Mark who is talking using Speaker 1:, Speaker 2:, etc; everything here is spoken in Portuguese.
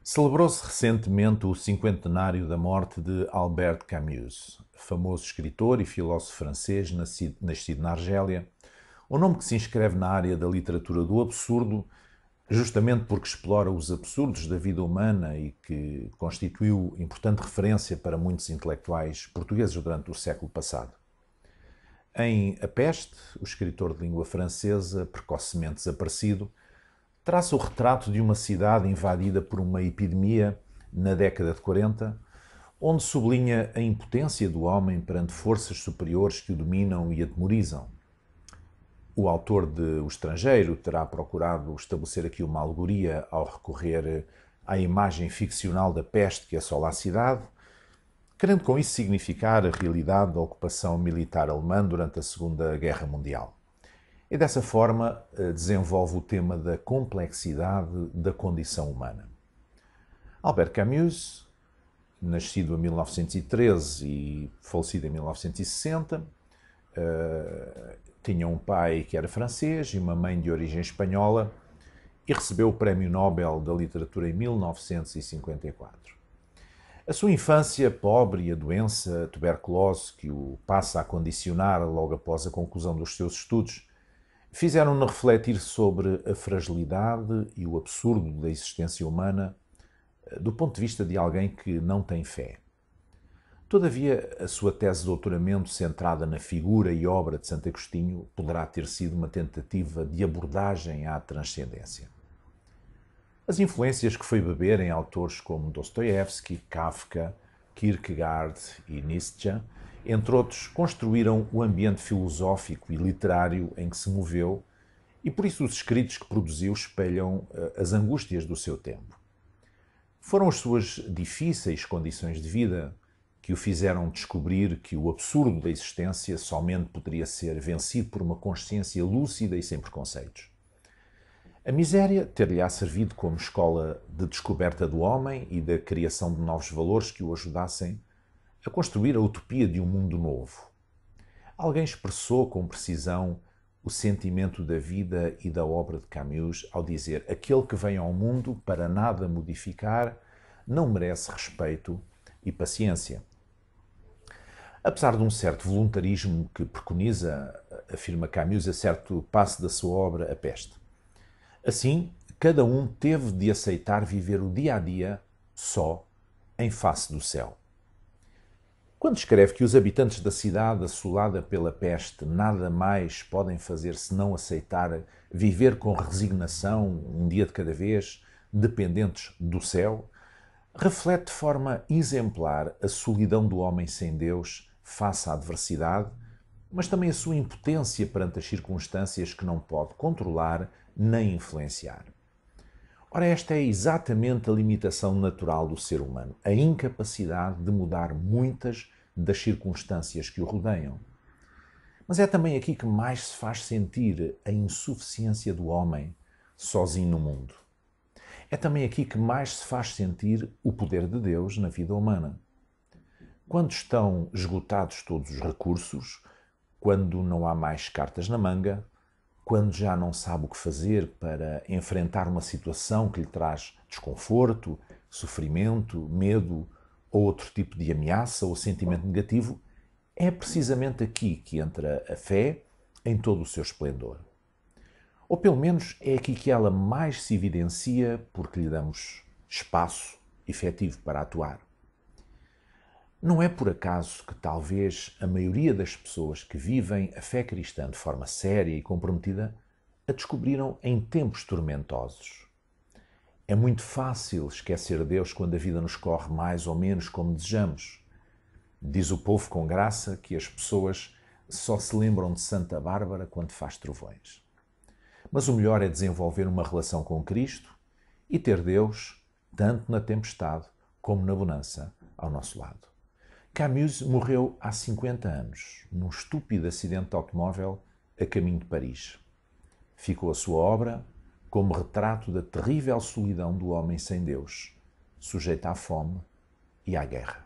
Speaker 1: Celebrou-se recentemente o cinquentenário da morte de Albert Camus, famoso escritor e filósofo francês nascido na Argélia, um nome que se inscreve na área da literatura do absurdo, justamente porque explora os absurdos da vida humana e que constituiu importante referência para muitos intelectuais portugueses durante o século passado. Em A Peste, o escritor de língua francesa, precocemente desaparecido, traça o retrato de uma cidade invadida por uma epidemia na década de 40, onde sublinha a impotência do homem perante forças superiores que o dominam e atemorizam. O autor de O Estrangeiro terá procurado estabelecer aqui uma alegoria ao recorrer à imagem ficcional da peste que assola a cidade, querendo com isso significar a realidade da ocupação militar alemã durante a Segunda Guerra Mundial. E dessa forma desenvolve o tema da complexidade da condição humana. Albert Camus, nascido em 1913 e falecido em 1960, tinha um pai que era francês e uma mãe de origem espanhola e recebeu o Prémio Nobel da Literatura em 1954. A sua infância pobre e a doença, a tuberculose, que o passa a condicionar logo após a conclusão dos seus estudos, fizeram-no refletir sobre a fragilidade e o absurdo da existência humana do ponto de vista de alguém que não tem fé. Todavia, a sua tese de doutoramento centrada na figura e obra de Santo Agostinho poderá ter sido uma tentativa de abordagem à transcendência. As influências que foi beber em autores como Dostoiévski, Kafka, Kierkegaard e Nietzsche, entre outros, construíram o ambiente filosófico e literário em que se moveu e por isso os escritos que produziu espelham as angústias do seu tempo. Foram as suas difíceis condições de vida que o fizeram descobrir que o absurdo da existência somente poderia ser vencido por uma consciência lúcida e sem preconceitos. A miséria ter-lhe-á servido como escola de descoberta do homem e da criação de novos valores que o ajudassem a construir a utopia de um mundo novo. Alguém expressou com precisão o sentimento da vida e da obra de Camus ao dizer: aquele que vem ao mundo para nada modificar não merece respeito e paciência. Apesar de um certo voluntarismo que preconiza, afirma Camus, a certo passo da sua obra A Peste. Assim, cada um teve de aceitar viver o dia a dia só, em face do céu. Quando escreve que os habitantes da cidade assolada pela peste nada mais podem fazer senão aceitar viver com resignação, um dia de cada vez, dependentes do céu, reflete de forma exemplar a solidão do homem sem Deus face à adversidade, mas também a sua impotência perante as circunstâncias que não pode controlar nem influenciar. Ora, esta é exatamente a limitação natural do ser humano, a incapacidade de mudar muitas das circunstâncias que o rodeiam. Mas é também aqui que mais se faz sentir a insuficiência do homem sozinho no mundo. É também aqui que mais se faz sentir o poder de Deus na vida humana. Quando estão esgotados todos os recursos, quando não há mais cartas na manga, quando já não sabe o que fazer para enfrentar uma situação que lhe traz desconforto, sofrimento, medo ou outro tipo de ameaça ou sentimento negativo, é precisamente aqui que entra a fé em todo o seu esplendor. Ou pelo menos é aqui que ela mais se evidencia porque lhe damos espaço efetivo para atuar. Não é por acaso que talvez a maioria das pessoas que vivem a fé cristã de forma séria e comprometida a descobriram em tempos tormentosos. É muito fácil esquecer Deus quando a vida nos corre mais ou menos como desejamos. Diz o povo com graça que as pessoas só se lembram de Santa Bárbara quando faz trovões. Mas o melhor é desenvolver uma relação com Cristo e ter Deus, tanto na tempestade como na bonança, ao nosso lado. Camus morreu há 50 anos, num estúpido acidente de automóvel a caminho de Paris. Ficou a sua obra como retrato da terrível solidão do homem sem Deus, sujeito à fome e à guerra.